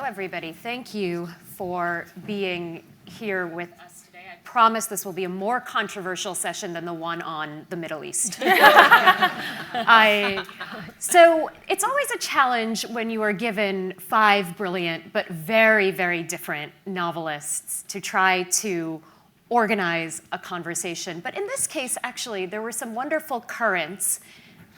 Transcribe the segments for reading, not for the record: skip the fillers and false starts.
everybody. Thank you for being here with us today. I promise this will be a more controversial session than the one on the Middle East. So it's always a challenge when you are given 5 brilliant but very, very different novelists to try to organize a conversation. But in this case, actually, there were some wonderful currents.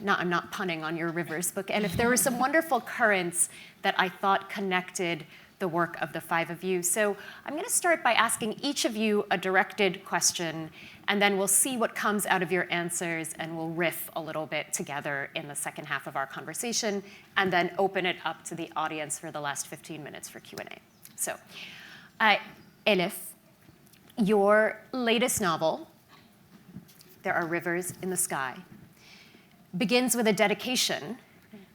I'm not punning on your Rivers book, and if there were some wonderful currents that I thought connected the work of the 5 of you. So I'm going to start by asking each of you a directed question, and then we'll see what comes out of your answers, and we'll riff a little bit together in the second half of our conversation, and then open it up to the audience for the last 15 minutes for Q&A. So, Elif, your latest novel, There Are Rivers in the Sky, begins with a dedication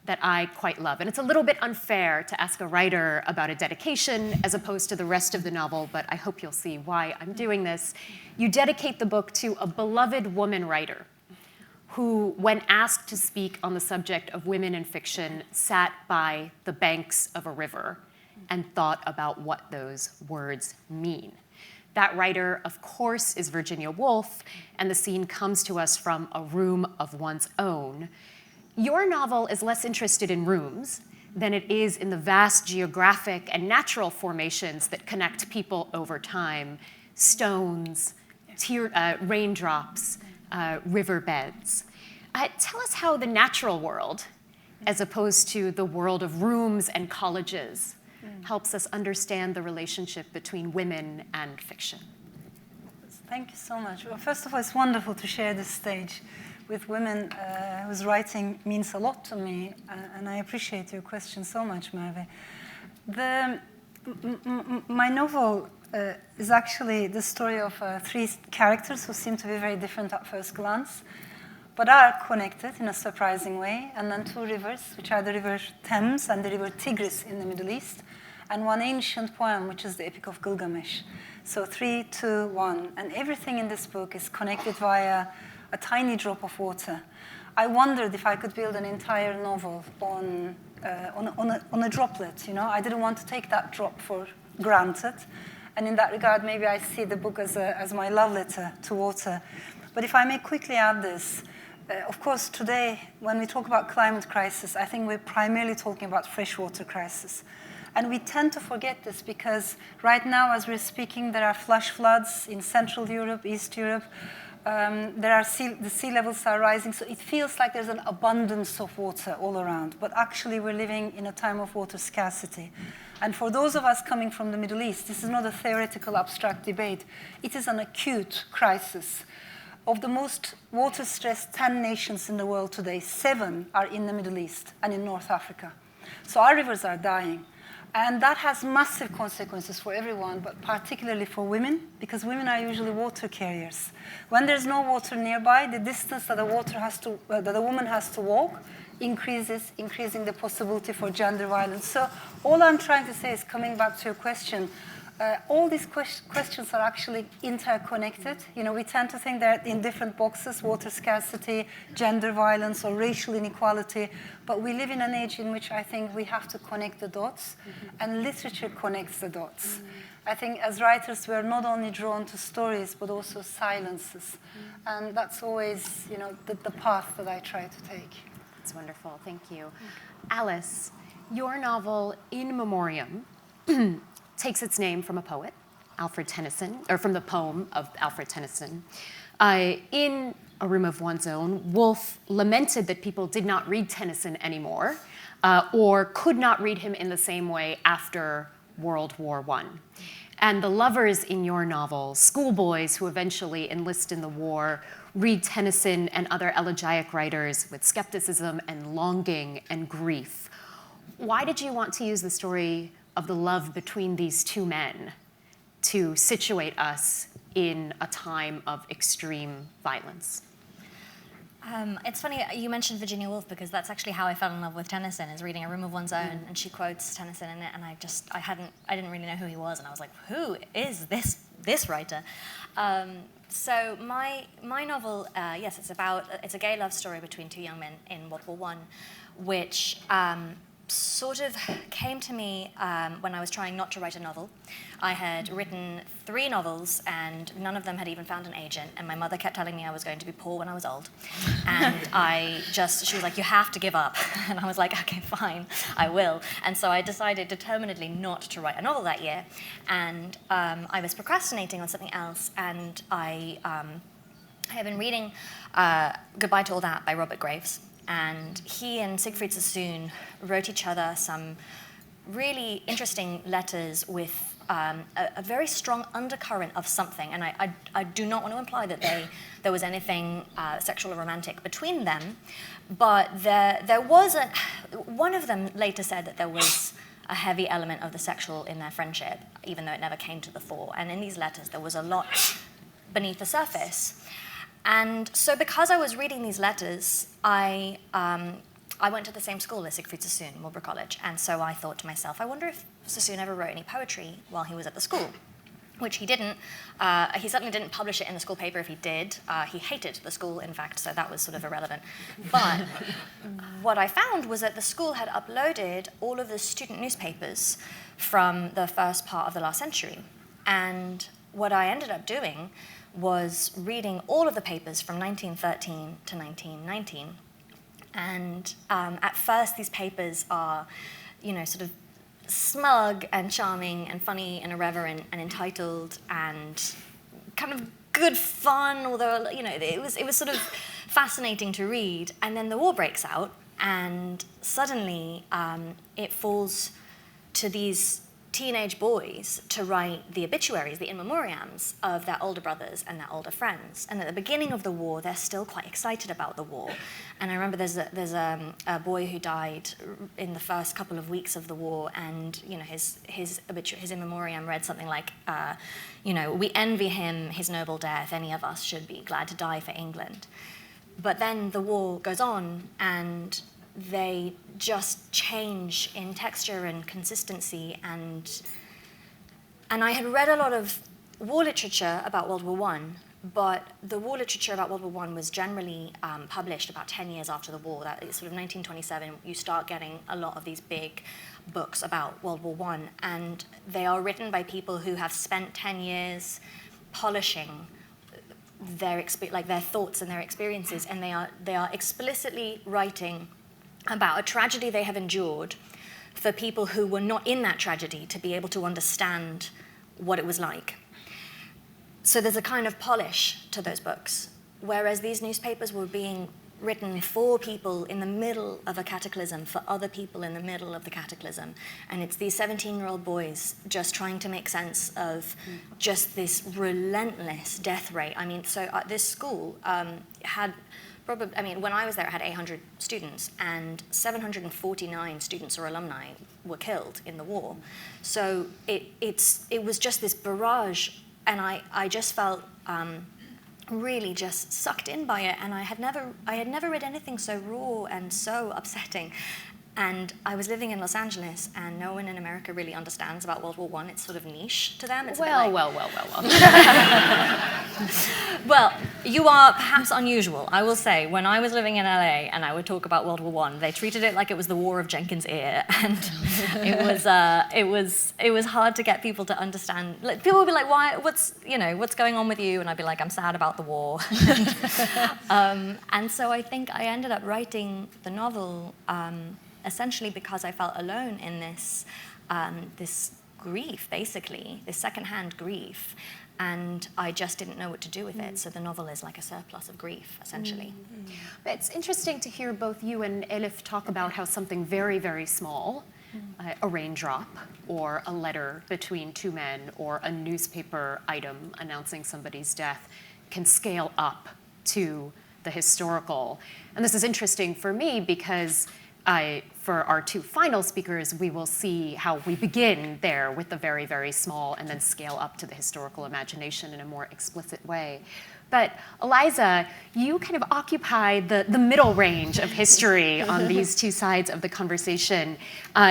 that I quite love. And it's a little bit unfair to ask a writer about a dedication as opposed to the rest of the novel, but I hope you'll see why I'm doing this. You dedicate the book to a beloved woman writer who, when asked to speak on the subject of women in fiction, sat by the banks of a river and thought about what those words mean. That writer, of course, is Virginia Woolf, and the scene comes to us from a room of one's own. Your novel is less interested in rooms than it is in the vast geographic and natural formations that connect people over time: stones, raindrops, riverbeds. Tell us how the natural world, as opposed to the world of rooms and colleges, helps us understand the relationship between women and fiction. Thank you so much. Well, first of all, it's wonderful to share this stage with women whose writing means a lot to me, and I appreciate your question so much, Merve. My novel is actually the story of 3 characters who seem to be very different at first glance, but are connected in a surprising way, and then 2 rivers, which are the river Thames and the river Tigris in the Middle East, and 1 ancient poem, which is the Epic of Gilgamesh. So 3, 2, 1, and everything in this book is connected via a tiny drop of water. I wondered if I could build an entire novel on a droplet. You know, I didn't want to take that drop for granted, and in that regard, maybe I see the book as my love letter to water. But if I may quickly add this, of course, today, when we talk about climate crisis, I think we're primarily talking about freshwater crisis. And we tend to forget this because right now, as we're speaking, there are flash floods in Central Europe, East Europe. The sea levels are rising, so it feels like there's an abundance of water all around. But actually, we're living in a time of water scarcity. And for those of us coming from the Middle East, this is not a theoretical, abstract debate. It is an acute crisis. Of the most water-stressed 10 nations in the world today, 7 are in the Middle East and in North Africa. So our rivers are dying. And that has massive consequences for everyone, but particularly for women, because women are usually water carriers. When there's no water nearby, the distance that a woman has to walk increases, increasing the possibility for gender violence. So all I'm trying to say is, coming back to your question, all these questions are actually interconnected. You know, we tend to think they're in different boxes: water scarcity, gender violence, or racial inequality. But we live in an age in which I think we have to connect the dots, and literature connects the dots. I think as writers, we're not only drawn to stories, but also silences. And that's always, you know, the path that I try to take. That's wonderful. Thank you. Alice, your novel, In Memoriam, takes its name from a poet, Alfred Tennyson, or from the poem of Alfred Tennyson. In A Room of One's Own, Woolf lamented that people did not read Tennyson anymore, or could not read him in the same way after World War I. And the lovers in your novel, schoolboys who eventually enlist in the war, read Tennyson and other elegiac writers with skepticism and longing and grief. Why did you want to use the story of the love between these 2 men to situate us in a time of extreme violence? It's funny you mentioned Virginia Woolf, because that's actually how I fell in love with Tennyson, is reading A Room of One's Own, and she quotes Tennyson in it, and I didn't really know who he was, and I was like, who is this writer? So my novel, yes, it's a gay love story between 2 young men in World War I, which sort of came to me when I was trying not to write a novel. I had written 3 novels and none of them had even found an agent, and my mother kept telling me I was going to be poor when I was old. And she was like, you have to give up. And I was like, okay, fine, I will. And so I decided determinedly not to write a novel that year. And I was procrastinating on something else, and I have been reading Goodbye to All That by Robert Graves. And he and Siegfried Sassoon wrote each other some really interesting letters with a very strong undercurrent of something. And I do not want to imply that there was anything sexual or romantic between them, but there was one of them later said that there was a heavy element of the sexual in their friendship, even though it never came to the fore. And in these letters, there was a lot beneath the surface. And so because I was reading these letters, I went to the same school as Siegfried Sassoon, Marlborough College, and so I thought to myself, I wonder if Sassoon ever wrote any poetry while he was at the school, which he didn't. He certainly didn't publish it in the school paper if he did. He hated the school, in fact, so that was sort of irrelevant. But what I found was that the school had uploaded all of the student newspapers from the first part of the last century. And what I ended up doing was reading all of the papers from 1913 to 1919. And at first, these papers are, sort of smug and charming and funny and irreverent and entitled and kind of good fun, although, it was sort of fascinating to read. And then the war breaks out, and suddenly it falls to these teenage boys to write the obituaries, the in memoriams of their older brothers and their older friends. And at the beginning of the war, they're still quite excited about the war. And I remember there's a boy who died in the first couple of weeks of the war, and his in memoriam read something like, we envy him his noble death. Any of us should be glad to die for England. But then the war goes on, and they just change in texture and consistency, and I had read a lot of war literature about World War I, but the war literature about World War I was generally published about 10 years after the war. That is sort of 1927, you start getting a lot of these big books about World War I, and they are written by people who have spent 10 years polishing their thoughts and their experiences, and they are explicitly writing about a tragedy they have endured for people who were not in that tragedy to be able to understand what it was like. So there's a kind of polish to those books, whereas these newspapers were being written for people in the middle of a cataclysm, for other people in the middle of the cataclysm. And it's these 17-year-old boys just trying to make sense of just this relentless death rate. I mean, so this school had when I was there, it had 800 students, and 749 students or alumni were killed in the war. So it was just this barrage, and I just felt really just sucked in by it, and I had never read anything so raw and so upsetting. And I was living in Los Angeles, and no one in America really understands about World War I. It's sort of niche to them. It's well. Well, you are perhaps unusual. I will say, when I was living in LA and I would talk about World War I, they treated it like it was the War of Jenkins' Ear, and it was hard to get people to understand. Like, people would be like, "Why? What's going on with you?" And I'd be like, "I'm sad about the war." And so I think I ended up writing the novel essentially because I felt alone in this grief, basically, this secondhand grief. And I just didn't know what to do with it. So the novel is like a surplus of grief, essentially. It's interesting to hear both you and Elif talk about how something very, very small, a raindrop or a letter between two men or a newspaper item announcing somebody's death, can scale up to the historical. And this is interesting for me because for our two final speakers, we will see how we begin there with the very, very small and then scale up to the historical imagination in a more explicit way. But Eliza, you kind of occupy the middle range of history on these two sides of the conversation.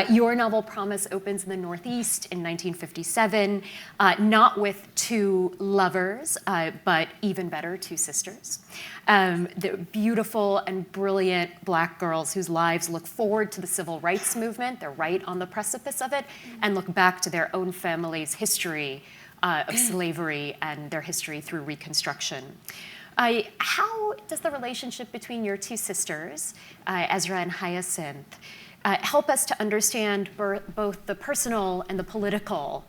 Your novel Promise opens in the Northeast in 1957, not with two lovers, but even better, two sisters. The beautiful and brilliant Black girls whose lives look forward to the civil rights movement, they're right on the precipice of it, and look back to their own family's history of slavery and their history through Reconstruction. How does the relationship between your two sisters, Ezra and Hyacinth, help us to understand both the personal and the political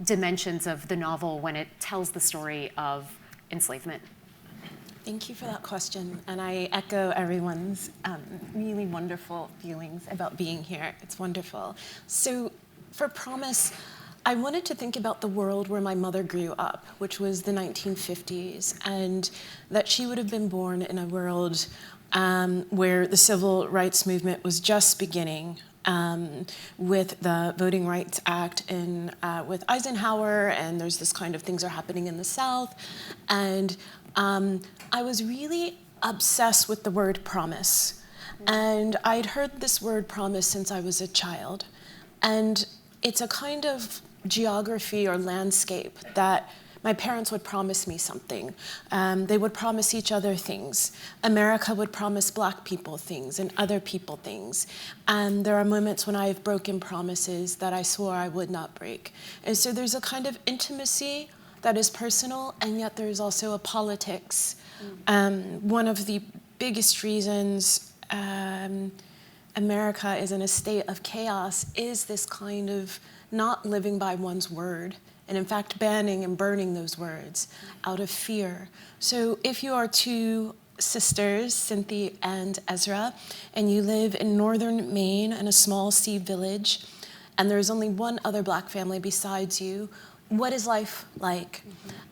dimensions of the novel when it tells the story of enslavement? Thank you for that question, and I echo everyone's really wonderful feelings about being here. It's wonderful. So for Promise, I wanted to think about the world where my mother grew up, which was the 1950s, and that she would have been born in a world where the civil rights movement was just beginning, with the Voting Rights Act with Eisenhower, and there's this kind of things are happening in the South. And I was really obsessed with the word promise. And I'd heard this word promise since I was a child. And it's a kind of geography or landscape that my parents would promise me something. They would promise each other things. America would promise Black people things and other people things. And there are moments when I've broken promises that I swore I would not break. And so there's a kind of intimacy that is personal, and yet there's also a politics. One of the biggest reasons America is in a state of chaos is this kind of not living by one's word, and in fact banning and burning those words out of fear. So if you are two sisters, Cynthia and Ezra, and you live in northern Maine in a small sea village, and there's only one other Black family besides you, what is life like?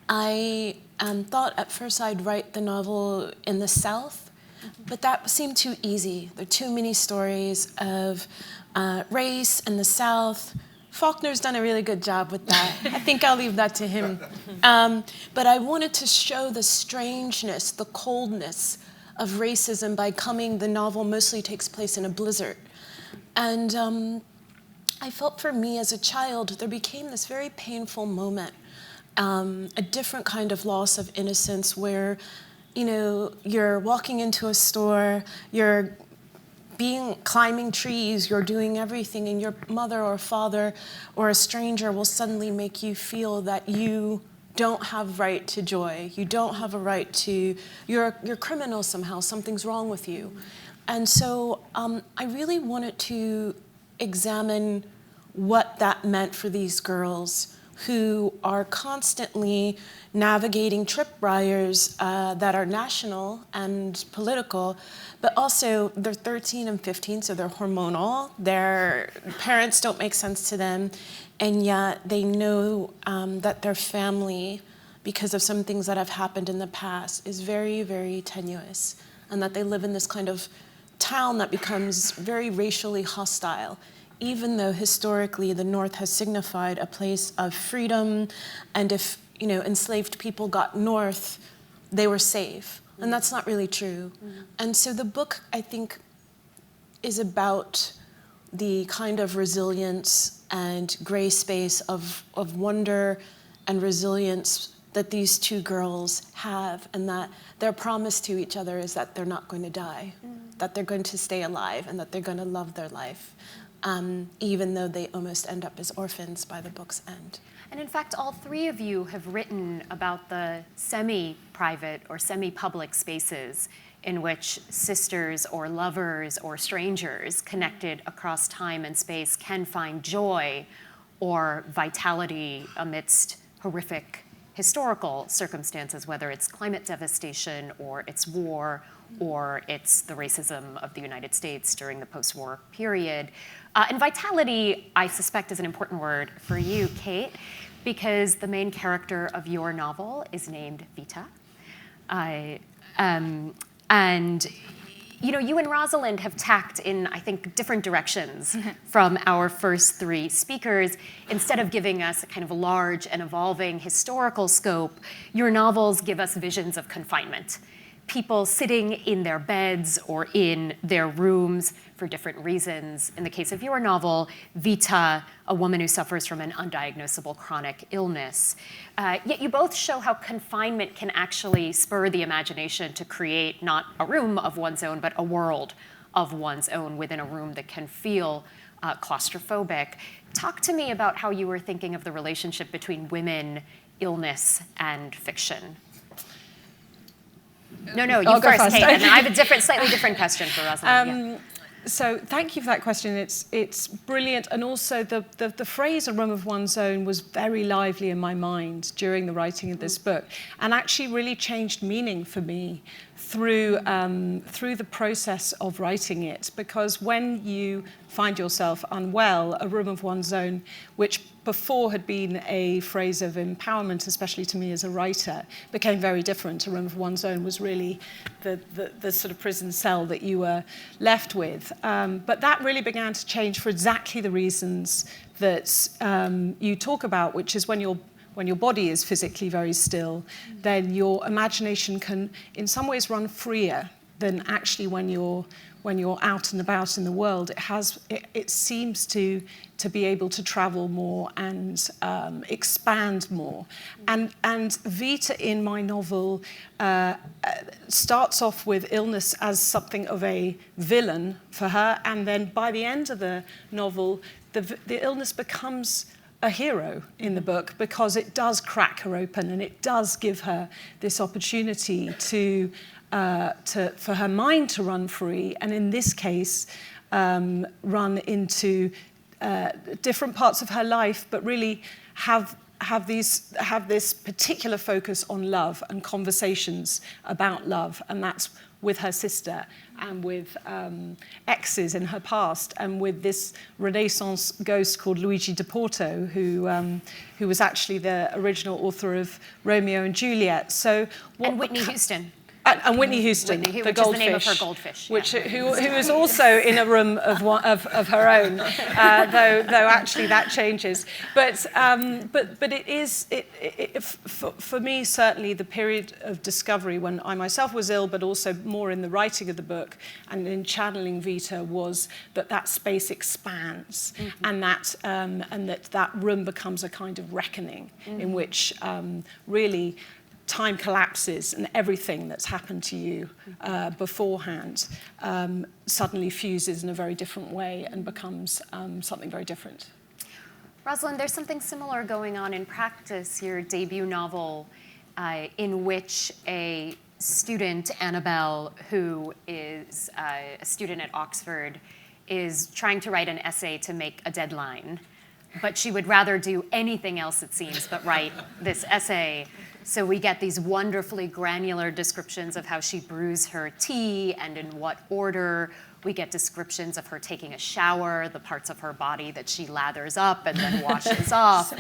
I thought at first I'd write the novel in the South, but that seemed too easy. There are too many stories of race in the South. Faulkner's done a really good job with that. I think I'll leave that to him. But I wanted to show the strangeness, the coldness of racism by the novel mostly takes place in a blizzard. And I felt for me as a child, there became this very painful moment, a different kind of loss of innocence where, you're walking into a store, you're climbing trees, you're doing everything, and your mother or father or a stranger will suddenly make you feel that you don't have right to joy. You don't have a right to, you're criminal somehow, something's wrong with you. And so I really wanted to examine what that meant for these girls who are constantly navigating tripwires that are national and political, but also they're 13 and 15, so they're hormonal. Their parents don't make sense to them, and yet they know that their family, because of some things that have happened in the past, is very, very tenuous, and that they live in this kind of town that becomes very racially hostile, even though historically the North has signified a place of freedom, and if enslaved people got north, they were safe. And that's not really true. And so the book, I think, is about the kind of resilience and gray space of wonder and resilience that these two girls have, and that their promise to each other is that they're not going to die, that they're going to stay alive, and that they're going to love their life, even though they almost end up as orphans by the book's end. And in fact, all three of you have written about the semi-private or semi-public spaces in which sisters or lovers or strangers connected across time and space can find joy or vitality amidst horrific historical circumstances, whether it's climate devastation or it's war or it's the racism of the United States during the post-war period. And vitality, I suspect, is an important word for you, Kate, because the main character of your novel is named Vita. And You know, you and Rosalind have tacked in, I think, different directions from our first three speakers. Instead of giving us a kind of large and evolving historical scope, your novels give us visions of confinement. People sitting in their beds or in their rooms for different reasons. In the case of your novel, Vita, a woman who suffers from an undiagnosable chronic illness. Yet you both show how confinement can actually spur the imagination to create not a room of one's own, but a world of one's own within a room that can feel claustrophobic. Talk to me about how you were thinking of the relationship between women, illness, and fiction. No, you first, Kate, and I have a slightly different question for Rosalind. So thank you for that question. It's brilliant, and also the phrase "a room of one's own" was very lively in my mind during the writing of this book, and actually really changed meaning for me through the process of writing it. Because when you find yourself unwell, a room of one's own, which before had been a phrase of empowerment, especially to me as a writer, became very different. A room of one's own was really the sort of prison cell that you were left with. But that really began to change for exactly the reasons that you talk about, which is when your body is physically very still, then your imagination can in some ways run freer than actually when you're out and about in the world. It seems to be able to travel more and expand more. And Vita in my novel starts off with illness as something of a villain for her, and then by the end of the novel, the illness becomes a hero in the book, because it does crack her open and it does give her this opportunity for her mind to run free, and in this case, run into different parts of her life, but really have this particular focus on love and conversations about love, and that's with her sister and with exes in her past, and with this Renaissance ghost called Luigi di Porto, who was actually the original author of Romeo and Juliet. And Whitney Houston. And Whitney Houston, which the goldfish, is the name of her goldfish, who is also in a room of her own, though actually that changes. But it is for me certainly the period of discovery when I myself was ill, but also more in the writing of the book and in channeling Vita, was that space expands, and that room becomes a kind of reckoning in which really time collapses, and everything that's happened to you beforehand suddenly fuses in a very different way and becomes something very different. Rosalind, there's something similar going on in practice, your debut novel, in which a student, Annabelle, who is a student at Oxford, is trying to write an essay to make a deadline, but she would rather do anything else, it seems, but write this essay. So we get these wonderfully granular descriptions of how she brews her tea and in what order. We get descriptions of her taking a shower, the parts of her body that she lathers up and then washes off.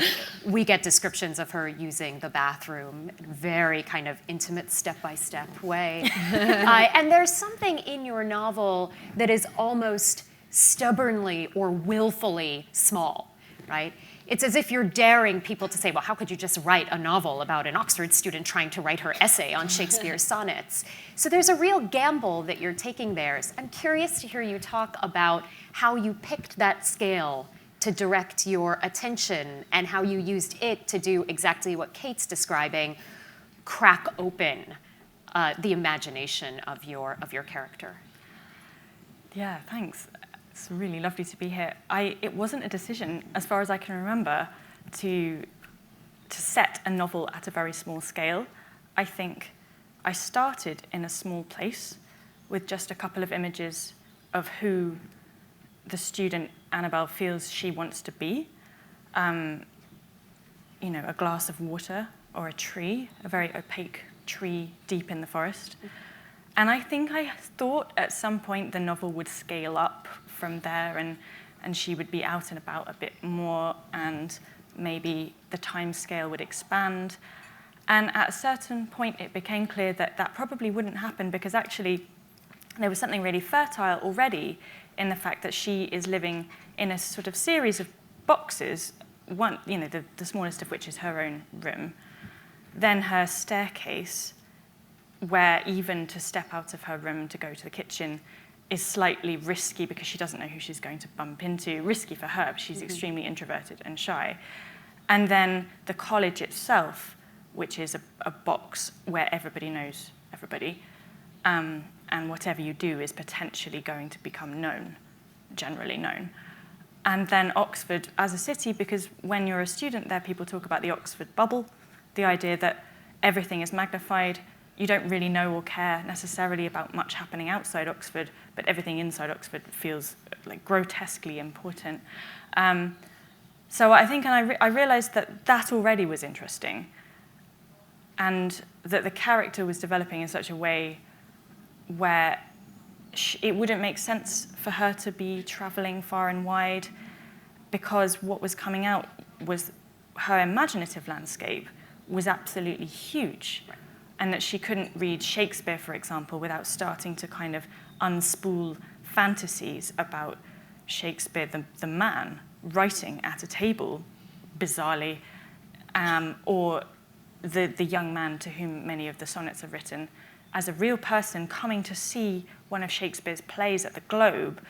We get descriptions of her using the bathroom in a very kind of intimate step-by-step way. And there's something in your novel that is almost stubbornly or willfully small, right? It's as if you're daring people to say, well, how could you just write a novel about an Oxford student trying to write her essay on Shakespeare's sonnets? So there's a real gamble that you're taking there. So I'm curious to hear you talk about how you picked that scale to direct your attention and how you used it to do exactly what Kate's describing, crack open the imagination of your character. Yeah, thanks. It's really lovely to be here. It wasn't a decision, as far as I can remember, to set a novel at a very small scale. I think I started in a small place with just a couple of images of who the student Annabelle feels she wants to be. A glass of water or a tree, a very opaque tree deep in the forest. And I think I thought at some point the novel would scale up from there, and she would be out and about a bit more, and maybe the time scale would expand. And at a certain point, it became clear that that probably wouldn't happen, because actually there was something really fertile already in the fact that she is living in a sort of series of boxes, one, the smallest of which is her own room, then her staircase, where even to step out of her room to go to the kitchen is slightly risky because she doesn't know who she's going to bump into. Risky for her, but she's extremely introverted and shy. And then the college itself, which is a box where everybody knows everybody, and whatever you do is potentially going to become known, generally known. And then Oxford as a city, because when you're a student there, people talk about the Oxford bubble, the idea that everything is magnified. You don't really know or care necessarily about much happening outside Oxford, but everything inside Oxford feels like grotesquely important. So I think, and I realized that already was interesting, and that the character was developing in such a way where it wouldn't make sense for her to be traveling far and wide, because what was coming out was her imaginative landscape was absolutely huge. Right. And that she couldn't read Shakespeare, for example, without starting to kind of unspool fantasies about Shakespeare, the man, writing at a table, bizarrely, or the young man to whom many of the sonnets are written, as a real person coming to see one of Shakespeare's plays at the Globe,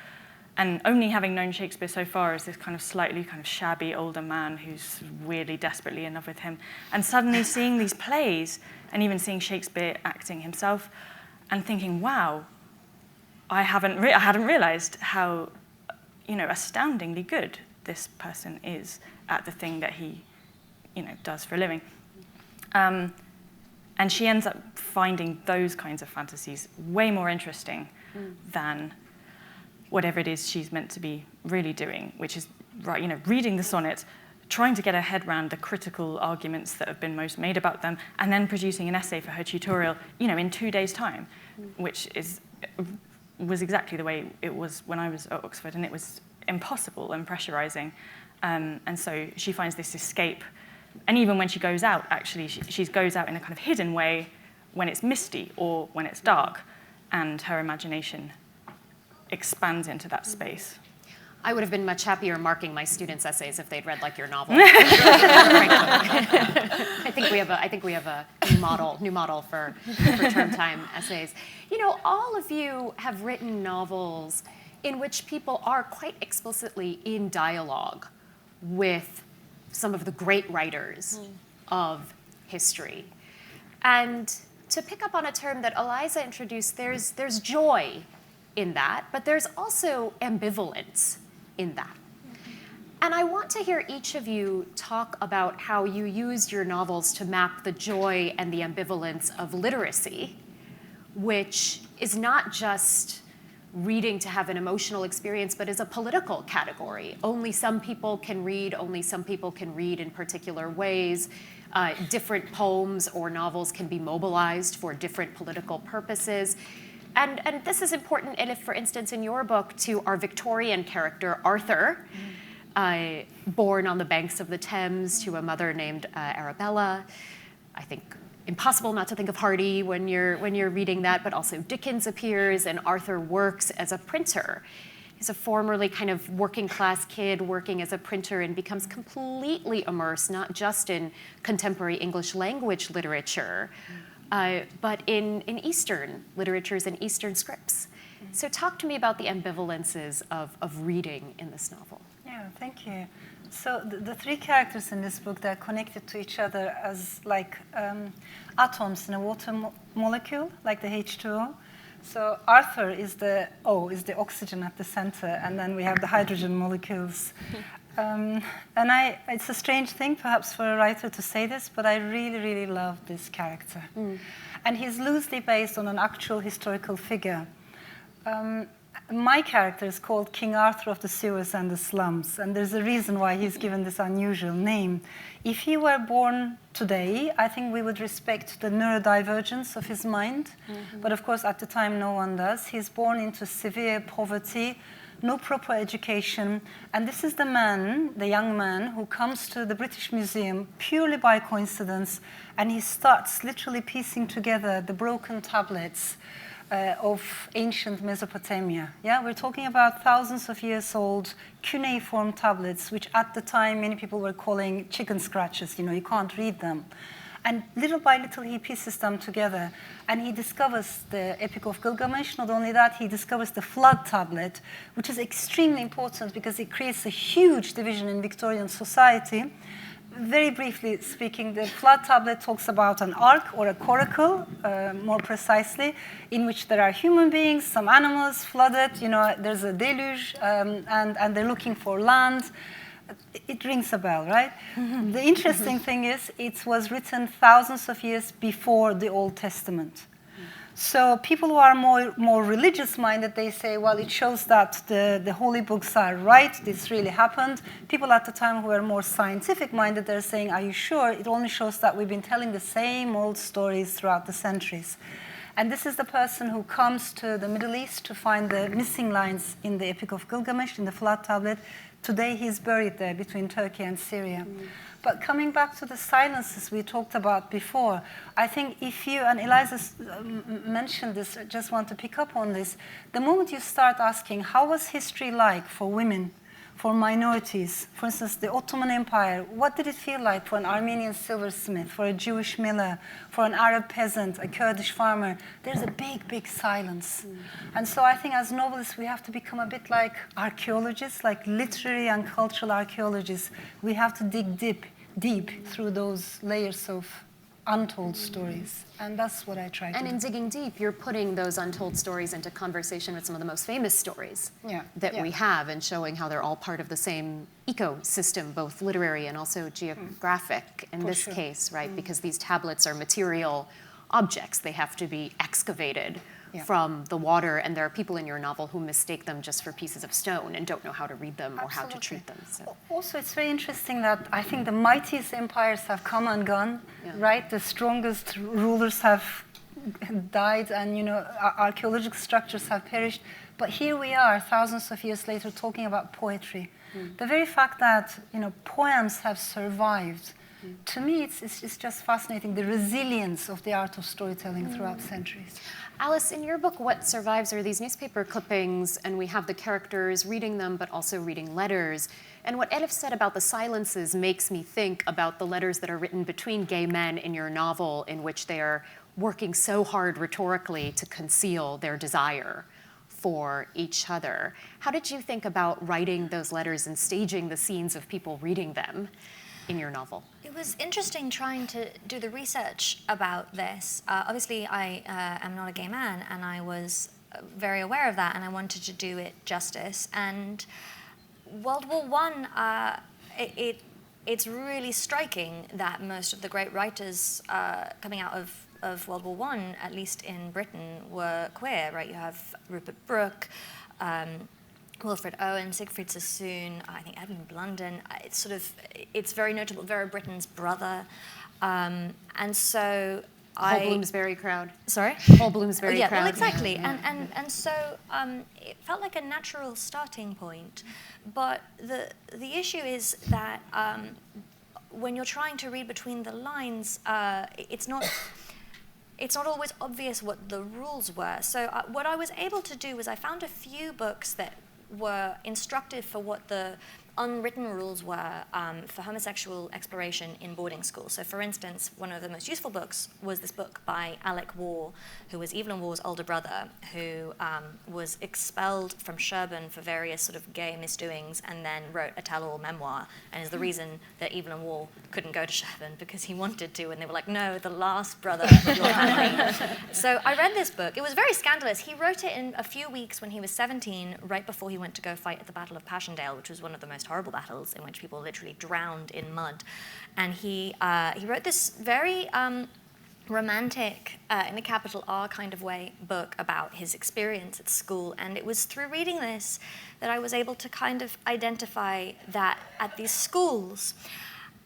and only having known Shakespeare so far as this kind of slightly kind of shabby older man who's weirdly desperately in love with him, and suddenly seeing these plays and even seeing Shakespeare acting himself and thinking, wow, I hadn't realized how, astoundingly good this person is at the thing that he, does for a living. And she ends up finding those kinds of fantasies way more interesting than whatever it is she's meant to be really doing, which is, reading the sonnet, trying to get her head around the critical arguments that have been most made about them, and then producing an essay for her tutorial, in 2 days' time, which was exactly the way it was when I was at Oxford, and it was impossible and pressurizing. And so she finds this escape. And even when she goes out, actually, she goes out in a kind of hidden way when it's misty or when it's dark, and her imagination expands into that space. I would have been much happier marking my students' essays if they'd read like your novel. I think we have a new model for term time essays. All of you have written novels in which people are quite explicitly in dialogue with some of the great writers of history. And to pick up on a term that Eliza introduced, there's joy in that, but there's also ambivalence in that. And I want to hear each of you talk about how you used your novels to map the joy and the ambivalence of literacy, which is not just reading to have an emotional experience, but is a political category. Only some people can read in particular ways. Different poems or novels can be mobilized for different political purposes. And this is important, Elif, for instance, in your book, to our Victorian character, Arthur, born on the banks of the Thames to a mother named Arabella. I think impossible not to think of Hardy when you're reading that, but also Dickens appears, and Arthur works as a printer. He's a formerly kind of working class kid working as a printer and becomes completely immersed, not just in contemporary English language literature, but in Eastern literatures and Eastern scripts. So talk to me about the ambivalences of reading in this novel. Yeah, thank you. So the three characters in this book, they're connected to each other as like atoms in a water molecule, like the H2O. So Arthur is the oxygen at the center, and then we have the hydrogen molecules. It's a strange thing, perhaps, for a writer to say this, but I really, really love this character. And he's loosely based on an actual historical figure. My character is called King Arthur of the Sewers and the Slums, and there's a reason why he's given this unusual name. If he were born today, I think we would respect the neurodivergence of his mind, but of course at the time no one does. He's born into severe poverty, no proper education, and this is the young man who comes to the British Museum purely by coincidence, and he starts literally piecing together the broken tablets of ancient Mesopotamia. Yeah, we're talking about thousands of years old cuneiform tablets, which at the time many people were calling chicken scratches. You can't read them. And little by little, he pieces them together. And he discovers the Epic of Gilgamesh. Not only that, he discovers the flood tablet, which is extremely important because it creates a huge division in Victorian society. Very briefly speaking, the flood tablet talks about an ark or a coracle, more precisely, in which there are human beings, some animals flooded, there's a deluge, and they're looking for land. It rings a bell, right? Mm-hmm. The interesting thing is it was written thousands of years before the Old Testament. So people who are more religious-minded, they say, well, it shows that the holy books are right, this really happened. People at the time who are more scientific-minded, they're saying, are you sure? It only shows that we've been telling the same old stories throughout the centuries. And this is the person who comes to the Middle East to find the missing lines in the Epic of Gilgamesh, in the flood tablet. Today he's buried there between Turkey and Syria. But coming back to the silences we talked about before, I think if you, and Eliza mentioned this, I just want to pick up on this, the moment you start asking, how was history like for women, for minorities? For instance, the Ottoman Empire, what did it feel like for an Armenian silversmith, for a Jewish miller, for an Arab peasant, a Kurdish farmer? There's a big, big silence. And so I think as novelists, we have to become a bit like archaeologists, like literary and cultural archaeologists. We have to dig deep through those layers of untold stories. And that's what I try to do. And in digging deep, you're putting those untold stories into conversation with some of the most famous stories that we have, and showing how they're all part of the same ecosystem, both literary and also geographic in this case, right? Because these tablets are material objects. They have to be excavated from the water, and there are people in your novel who mistake them just for pieces of stone and don't know how to read them or how to treat them. So. Also, it's very interesting that I think the mightiest empires have come and gone, right? The strongest rulers have died, and archaeological structures have perished. But here we are, thousands of years later, talking about poetry. The very fact that poems have survived, to me, it's just fascinating, the resilience of the art of storytelling throughout centuries. Alice, in your book, what survives are these newspaper clippings, and we have the characters reading them, but also reading letters. And what Elif said about the silences makes me think about the letters that are written between gay men in your novel, in which they are working so hard rhetorically to conceal their desire for each other. How did you think about writing those letters and staging the scenes of people reading them in your novel? It was interesting trying to do the research about this. Obviously, I am not a gay man, and I was very aware of that, and I wanted to do it justice. And World War I, it's really striking that most of the great writers coming out of World War I, at least in Britain, were queer, right? You have Rupert Brooke, Wilfred Owen, Siegfried Sassoon, I think Edmund Blunden. It's very notable. Vera Britton's brother, and so Whole Bloomsbury crowd. Sorry, Whole Bloomsbury crowd. Well, exactly. And so it felt like a natural starting point. But the issue is that when you're trying to read between the lines, it's not always obvious what the rules were. So what I was able to do was I found a few books that were instructive for what the unwritten rules were for homosexual exploration in boarding schools. So for instance, one of the most useful books was this book by Alec Waugh, who was Evelyn Waugh's older brother, who was expelled from Sherborne for various sort of gay misdoings, and then wrote a tell-all memoir, and is the reason that Evelyn Waugh couldn't go to Sherborne, because he wanted to, and they were like, no, the last brother of your family. So I read this book. It was very scandalous. He wrote it in a few weeks when he was 17, right before he went to go fight at the Battle of Passchendaele, which was one of the most horrible battles in which people literally drowned in mud. And he wrote this very romantic, in a capital R kind of way, book about his experience at school. And it was through reading this that I was able to kind of identify that at these schools,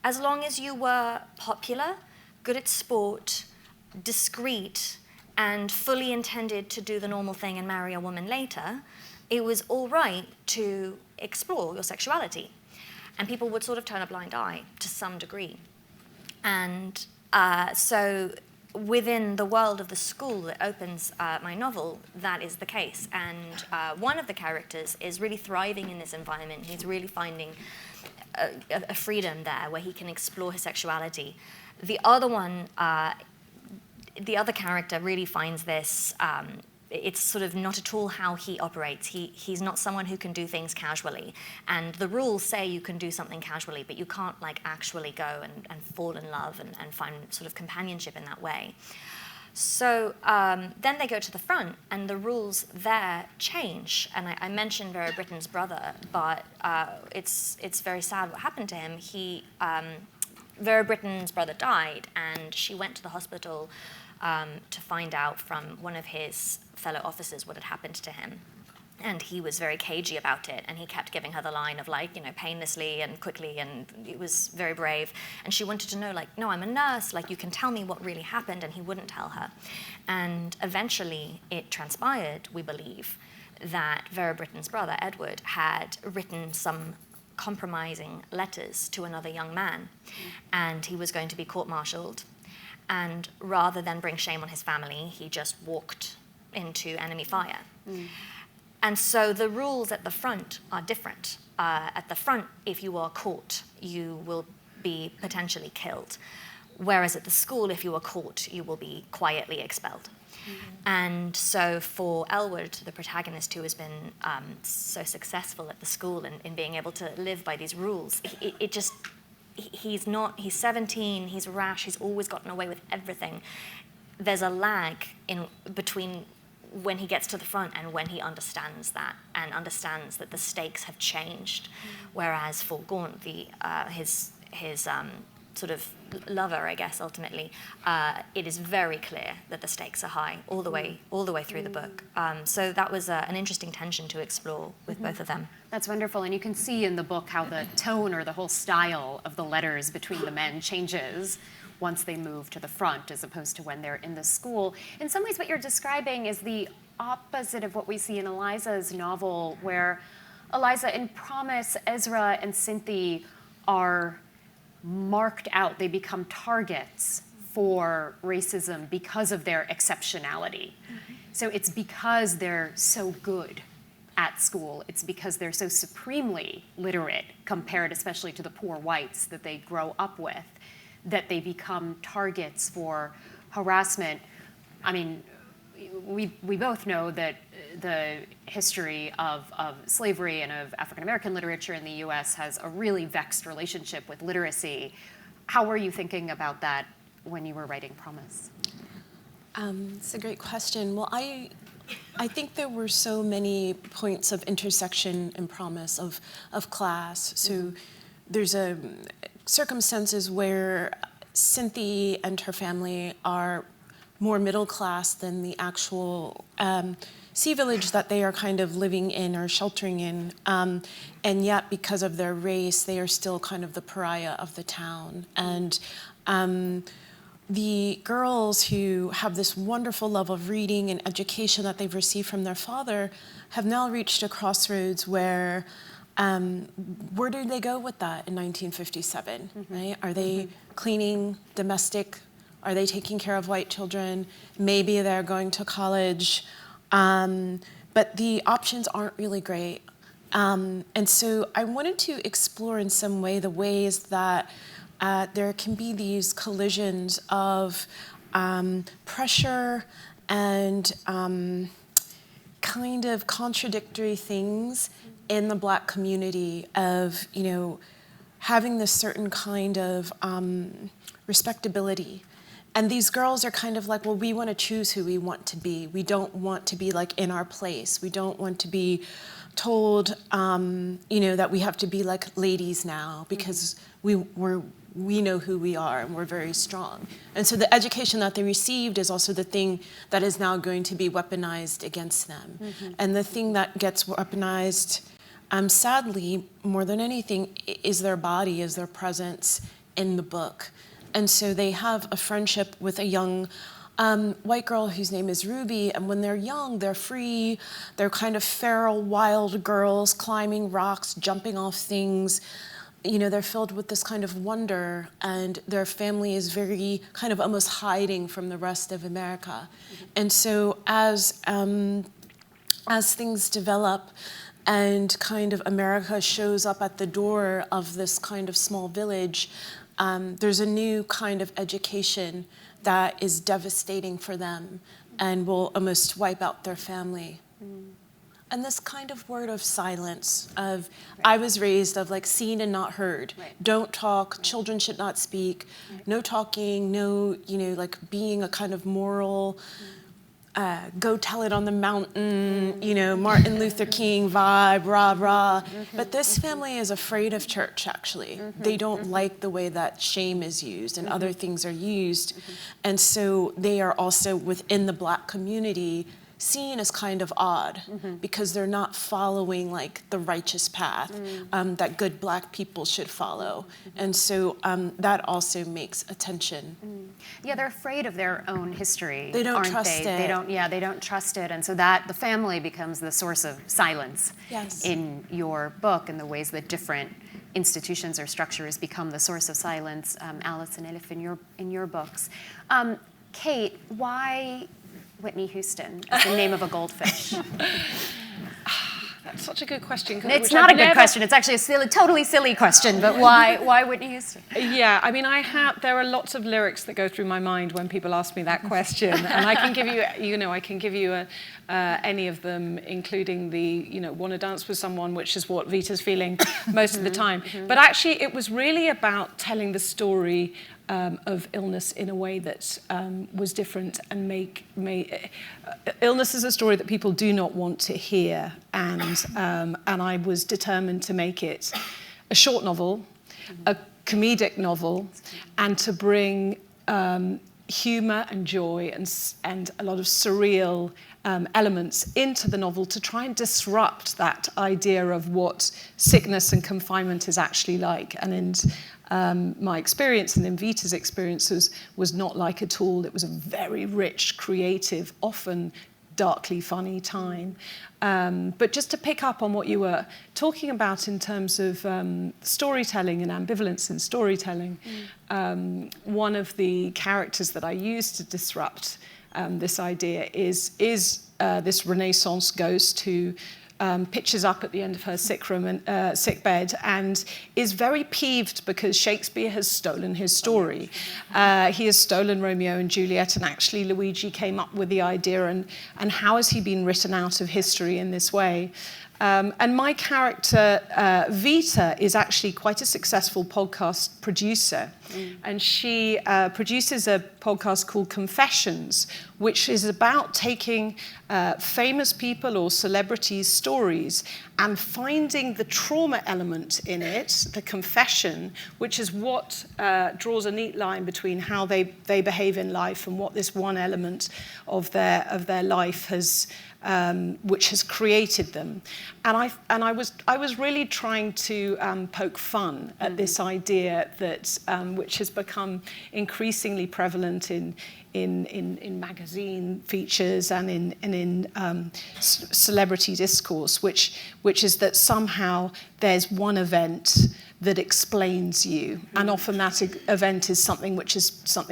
as long as you were popular, good at sport, discreet, and fully intended to do the normal thing and marry a woman later, it was all right to explore your sexuality. And people would sort of turn a blind eye to some degree. And so within the world of the school that opens my novel, that is the case. And one of the characters is really thriving in this environment. He's really finding a freedom there where he can explore his sexuality. The other one, the other character really finds this, it's sort of not at all how he operates. He's not someone who can do things casually. And the rules say you can do something casually, but you can't like actually go and fall in love and find sort of companionship in that way. So then they go to the front, and the rules there change. And I mentioned Vera Britton's brother, but it's very sad what happened to him. Vera Britton's brother died, and she went to the hospital to find out from one of his fellow officers what had happened to him. And he was very cagey about it, and he kept giving her the line of like, you know, painlessly and quickly, and it was very brave. And she wanted to know, like, no, I'm a nurse, like, you can tell me what really happened, and he wouldn't tell her. And eventually it transpired, we believe, that Vera Britton's brother, Edward, had written some compromising letters to another young man, and he was going to be court-martialed. And rather than bring shame on his family, he just walked into enemy fire. And so the rules at the front are different. At the front, if you are caught, you will be potentially killed. Whereas at the school, if you are caught, you will be quietly expelled. And so for Elwood, the protagonist who has been so successful at the school in being able to live by these rules, he's 17, he's rash, he's always gotten away with everything. There's a lag in between when he gets to the front and when he understands that, and understands that the stakes have changed. Whereas for Gaunt, his sort of lover, I guess, ultimately, it is very clear that the stakes are high all the way through the book. So that was an interesting tension to explore with both of them. That's wonderful, and you can see in the book how the tone or the whole style of the letters between the men changes once they move to the front as opposed to when they're in the school. In some ways, what you're describing is the opposite of what we see in Eliza's novel, where Eliza, in Promise, Ezra and Cynthia are marked out. They become targets for racism because of their exceptionality. So it's because they're so good at school. It's because they're so supremely literate compared especially to the poor whites that they grow up with, that they become targets for harassment. I mean, we both know that the history of slavery and of African American literature in the US has a really vexed relationship with literacy. How were you thinking about that when you were writing Promise? It's a great question. Well, I think there were so many points of intersection in Promise of class. So there's circumstances where Cynthia and her family are more middle class than the actual sea village that they are kind of living in or sheltering in. And yet, because of their race, they are still kind of the pariah of the town. And the girls who have this wonderful love of reading and education that they've received from their father have now reached a crossroads where do they go with that in 1957, right? Are they cleaning domestic? Are they taking care of white children? Maybe they're going to college, but the options aren't really great. And so I wanted to explore in some way the ways that there can be these collisions of pressure and kind of contradictory things in the Black community of, you know, having this certain kind of respectability. And these girls are kind of like, well, we want to choose who we want to be. We don't want to be like in our place. We don't want to be told, you know, that we have to be like ladies now because we know who we are and we're very strong. And so the education that they received is also the thing that is now going to be weaponized against them. And the thing that gets weaponized, sadly, more than anything, is their body, is their presence in the book. And so they have a friendship with a young white girl whose name is Ruby, and when they're young, they're free, they're kind of feral, wild girls, climbing rocks, jumping off things, they're filled with this kind of wonder, and their family is very kind of almost hiding from the rest of America. And so as things develop and kind of America shows up at the door of this kind of small village, there's a new kind of education that is devastating for them and will almost wipe out their family. And this kind of word of silence, of I was raised of like seen and not heard. Don't talk, children should not speak, no talking, no, like being a kind of moral, go tell it on the mountain, Martin Luther King vibe, rah, rah. But this family is afraid of church, actually. They don't like the way that shame is used and other things are used. And so they are also within the Black community seen as kind of odd because they're not following like the righteous path that good Black people should follow. And so that also makes a tension. Yeah, they're afraid of their own history. They don't trust it. They don't trust it. And so that the family becomes the source of silence in your book, and the ways that different institutions or structures become the source of silence, Alice and Elif, in your books. Kate, why Whitney Houston as the name of a goldfish? That's such a good question. It's not a good question. It's actually a totally silly question. But why Whitney Houston? Yeah, I mean, there are lots of lyrics that go through my mind when people ask me that question, and I can give you, any of them, including the, want to dance with someone, which is what Vita's feeling most of the time. But actually, it was really about telling the story of illness in a way that was different and illness is a story that people do not want to hear, and I was determined to make it a short novel, a comedic novel, and to bring humor and joy and a lot of surreal elements into the novel to try and disrupt that idea of what sickness and confinement is actually like. And in my experience and in Vita's experience was not like at all. It was a very rich, creative, often darkly funny time. But just to pick up on what you were talking about in terms of storytelling and ambivalence in storytelling, one of the characters that I used to disrupt this idea is this Renaissance ghost who pitches up at the end of her sick bed and is very peeved because Shakespeare has stolen his story. He has stolen Romeo and Juliet, and actually Luigi came up with the idea, and how has he been written out of history in this way? And my character, Vita, is actually quite a successful podcast producer. And she produces a podcast called Confessions, which is about taking famous people or celebrities' stories and finding the trauma element in it, the confession, which is what draws a neat line between how they behave in life and what this one element of their life has which has created them. And I was really trying to poke fun at this idea that which has become increasingly prevalent in magazine features and in celebrity discourse, which is that somehow there's one event that explains you, and often that event is something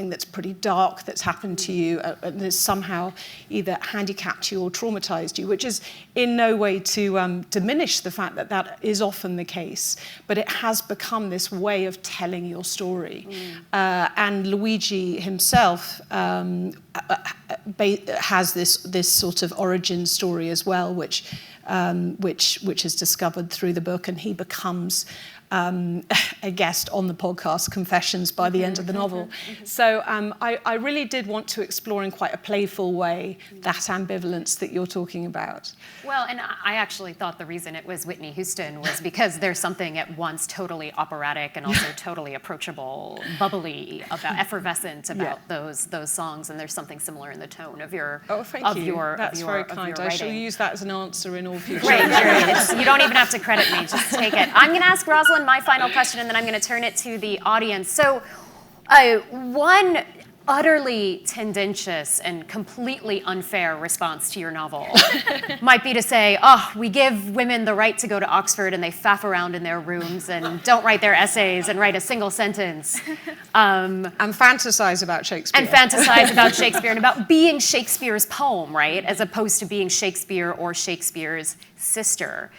that's pretty dark that's happened to you, and has somehow either handicapped you or traumatized you, which is in no way to diminish the fact that that is often the case, but it has become this way of telling your story. And Luigi himself has this sort of origin story as well, which is discovered through the book, and he becomes a guest on the podcast Confessions by the end of the novel. So I really did want to explore in quite a playful way that ambivalence that you're talking about. Well, and I actually thought the reason it was Whitney Houston was because there's something at once totally operatic and also totally approachable, bubbly, effervescent about those songs, and there's something similar in the tone of your That's very kind. I shall use that as an answer in all future. Great. You don't even have to credit me, just take it. I'm going to ask Rosalind my final question, and then I'm going to turn it to the audience. So, one utterly tendentious and completely unfair response to your novel might be to say, oh, we give women the right to go to Oxford and they faff around in their rooms and don't write their essays and write a single sentence. And fantasize about Shakespeare. And fantasize about Shakespeare and about being Shakespeare's poem, right? As opposed to being Shakespeare or Shakespeare's sister.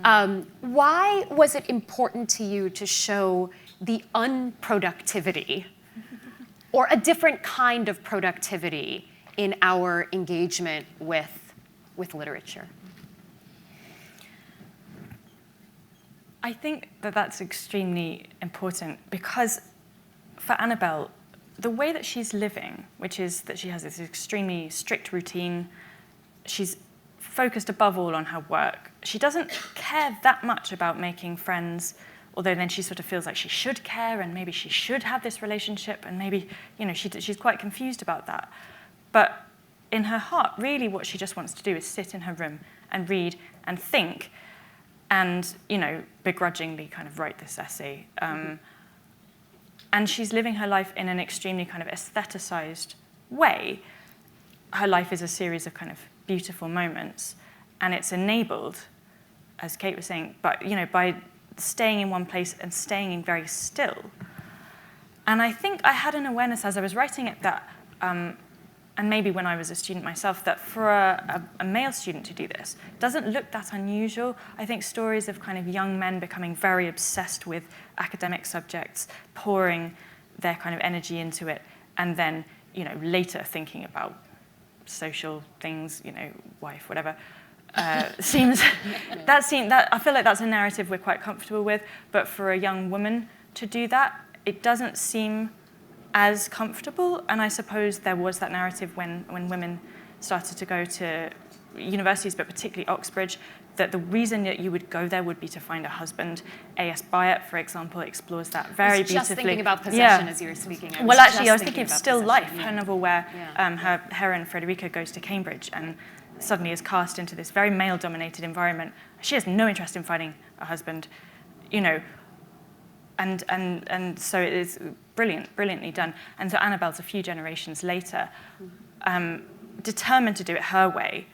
Why was it important to you to show the unproductivity or a different kind of productivity in our engagement with literature? I think that that's extremely important because for Annabelle, the way that she's living, which is that she has this extremely strict routine, she's focused above all on her work. She doesn't care that much about making friends, although then she sort of feels like she should care and maybe she should have this relationship and maybe, she's quite confused about that. But in her heart, really what she just wants to do is sit in her room and read and think and, begrudgingly kind of write this essay. And she's living her life in an extremely kind of aestheticized way. Her life is a series of kind of beautiful moments and it's enabled, as Kate was saying, but, by staying in one place and staying very still. And I think I had an awareness as I was writing it that, and maybe when I was a student myself, that for a male student to do this doesn't look that unusual. I think stories of kind of young men becoming very obsessed with academic subjects, pouring their kind of energy into it, and then, later thinking about social things, wife, whatever, I feel like that's a narrative we're quite comfortable with, but for a young woman to do that, it doesn't seem as comfortable. And I suppose there was that narrative when women started to go to universities, but particularly Oxbridge, that the reason that you would go there would be to find a husband. A.S. Byatt, for example, explores that very beautifully. I was just thinking about possession as you were speaking. I was thinking of Still Life, her novel where her heroine, Frederica, goes to Cambridge and suddenly is cast into this very male-dominated environment. She has no interest in finding a husband, and so it is brilliantly done. And so Annabelle's a few generations later, determined to do it her way,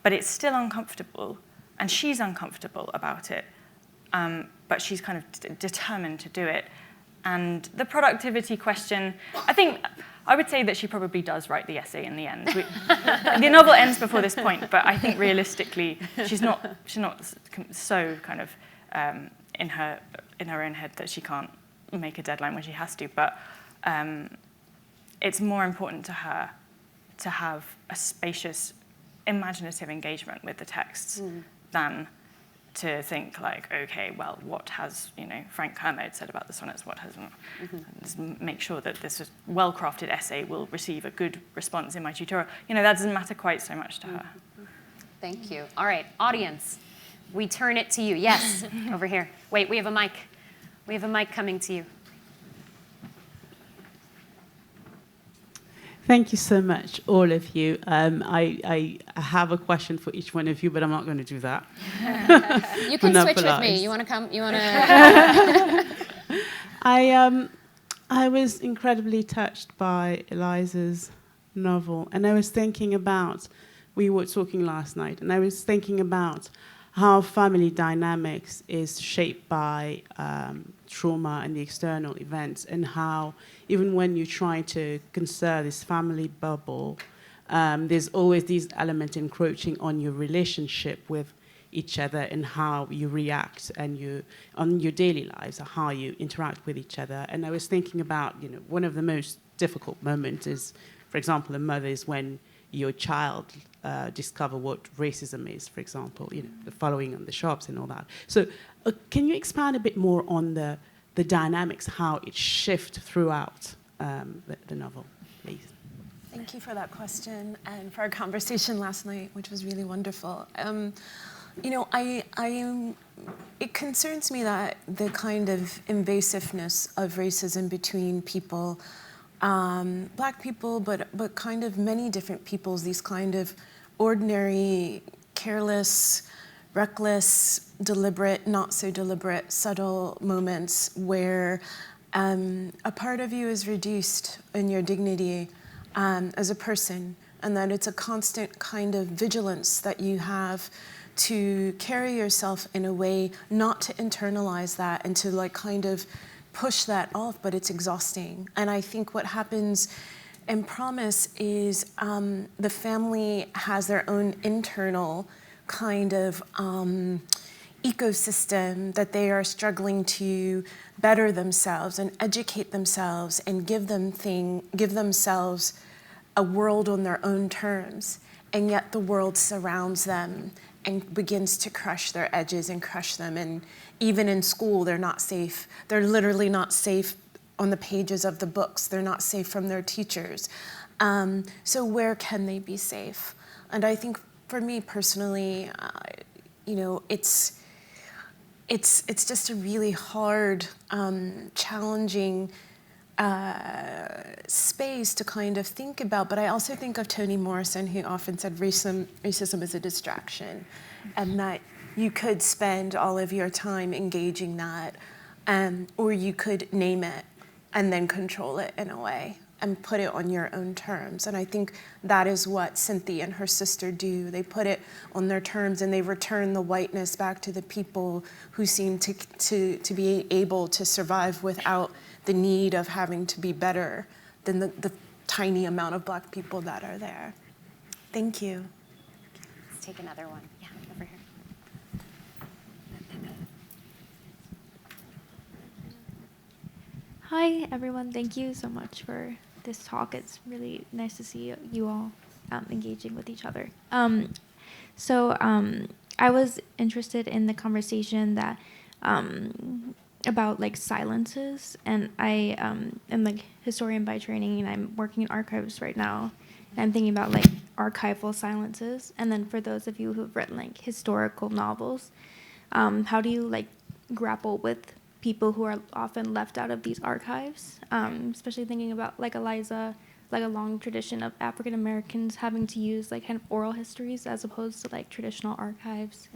but it's still uncomfortable, and she's uncomfortable about it, but she's kind of determined to do it. And the productivity question, I would say that she probably does write the essay in the end. The novel ends before this point, but I think realistically, she's not so kind of in her own head that she can't make a deadline when she has to. But it's more important to her to have a spacious, imaginative engagement with the texts than to think like, okay, well, what has Frank Kermode said about the sonnets? What has just make sure that this well-crafted essay will receive a good response in my tutorial. That doesn't matter quite so much to her. Thank you. All right, audience, we turn it to you. Yes, over here. Wait, we have a mic. We have a mic coming to you. Thank you so much, all of you. I have a question for each one of you, but I'm not going to do that. You can switch with me. You want to come? You want to? I was incredibly touched by Eliza's novel, and I was thinking about, we were talking last night, and I was thinking about how family dynamics is shaped by trauma and the external events, and how even when you try to conserve this family bubble, there's always these elements encroaching on your relationship with each other and how you react and on your daily lives, how you interact with each other. And I was thinking about, one of the most difficult moments is, for example, a mother is when your child discover what racism is, for example, the following on the shops and all that. So can you expand a bit more on the dynamics, how it shifts throughout the novel, please? Thank you for that question and for our conversation last night, which was really wonderful. It concerns me that the kind of invasiveness of racism between people, Black people, but kind of many different peoples, these kind of ordinary, careless, reckless, deliberate, not so deliberate, subtle moments where a part of you is reduced in your dignity as a person, and that it's a constant kind of vigilance that you have to carry yourself in a way not to internalize that and to like kind of push that off, but it's exhausting. And I think what happens in Promise is the family has their own internal kind of ecosystem that they are struggling to better themselves and educate themselves and give themselves a world on their own terms. And yet the world surrounds them and begins to crush their edges and crush them. And even in school, they're not safe. They're literally not safe on the pages of the books. They're not safe from their teachers. So where can they be safe? And I think for me personally, it's just a really hard, challenging space to kind of think about. But I also think of Toni Morrison, who often said racism is a distraction, and that you could spend all of your time engaging that, or you could name it and then control it in a way and put it on your own terms. And I think that is what Cynthia and her sister do. They put it on their terms and they return the whiteness back to the people who seem to be able to survive without the need of having to be better than the tiny amount of Black people that are there. Thank you. Let's take another one. Yeah, over here. Hi, everyone. Thank you so much for this talk. It's really nice to see you all engaging with each other. I was interested in the conversation that about like silences, and I am like historian by training, and I'm working in archives right now. And I'm thinking about like archival silences, and then for those of you who've written like historical novels, how do you like grapple with people who are often left out of these archives, especially thinking about like Eliza, like a long tradition of African Americans having to use like kind of oral histories as opposed to like traditional archives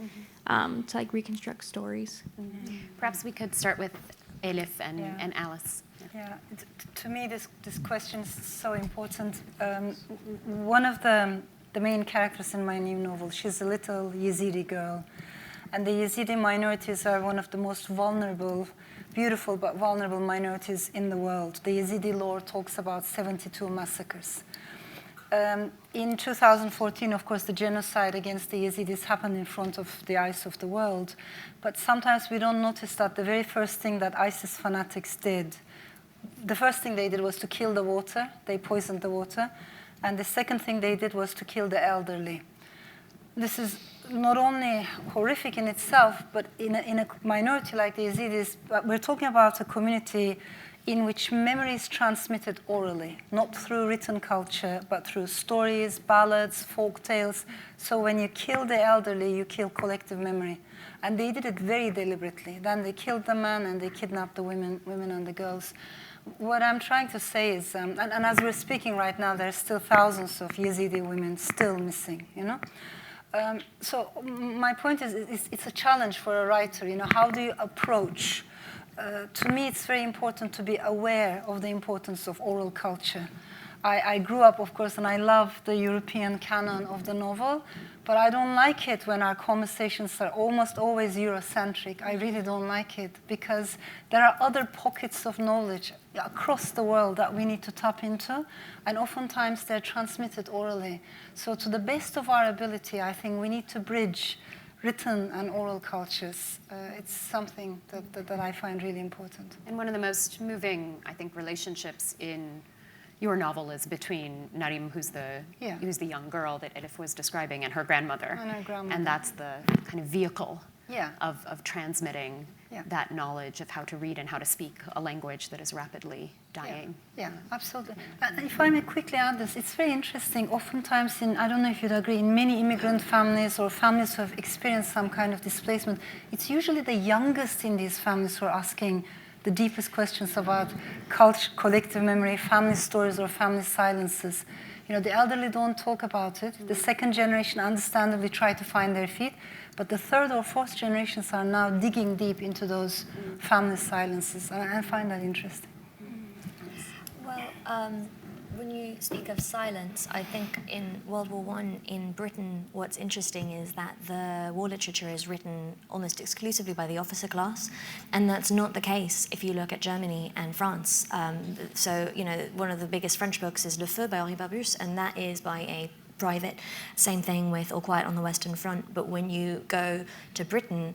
to like reconstruct stories. Perhaps we could start with Elif and Alice. Yeah, to me this question is so important. One of the main characters in my new novel, she's a little Yazidi girl. And the Yazidi minorities are one of the most vulnerable, beautiful but vulnerable minorities in the world. The Yazidi lore talks about 72 massacres. In 2014, of course, the genocide against the Yazidis happened in front of the eyes of the world. But sometimes we don't notice that the very first thing that ISIS fanatics did, the first thing they did was to kill the water. They poisoned the water. And the second thing they did was to kill the elderly. This is not only horrific in itself, but in a minority like the Yazidis, we're talking about a community in which memory is transmitted orally, not through written culture, but through stories, ballads, folk tales. So when you kill the elderly, you kill collective memory. And they did it very deliberately. Then they killed the men and they kidnapped the women and the girls. What I'm trying to say is, and as we're speaking right now, there are still thousands of Yazidi women still missing, So my point is, it's a challenge for a writer. How do you approach? To me, it's very important to be aware of the importance of oral culture. I grew up, of course, and I love the European canon of the novel, but I don't like it when our conversations are almost always Eurocentric. I really don't like it, because there are other pockets of knowledge across the world that we need to tap into, and oftentimes they're transmitted orally. So to the best of our ability, I think we need to bridge written and oral cultures. It's something that I find really important. And one of the most moving, I think, relationships in your novel is between Narim, who's the young girl that Elif was describing, and her grandmother. And her grandmother. And that's the kind of vehicle of transmitting that knowledge of how to read and how to speak a language that is rapidly dying. Yeah, absolutely. If I may quickly add this, it's very interesting. Oftentimes, I don't know if you'd agree, in many immigrant families or families who have experienced some kind of displacement, it's usually the youngest in these families who are asking the deepest questions about culture, collective memory, family stories, or family silences. The elderly don't talk about it. The second generation understandably try to find their feet, but the third or fourth generations are now digging deep into those family silences, and I find that interesting. Well, When you speak of silence, I think in World War One in Britain, what's interesting is that the war literature is written almost exclusively by the officer class, and that's not the case if you look at Germany and France. So, one of the biggest French books is Le Feu by Henri Barbusse, and that is by a private. Same thing with All Quiet on the Western Front. But when you go to Britain,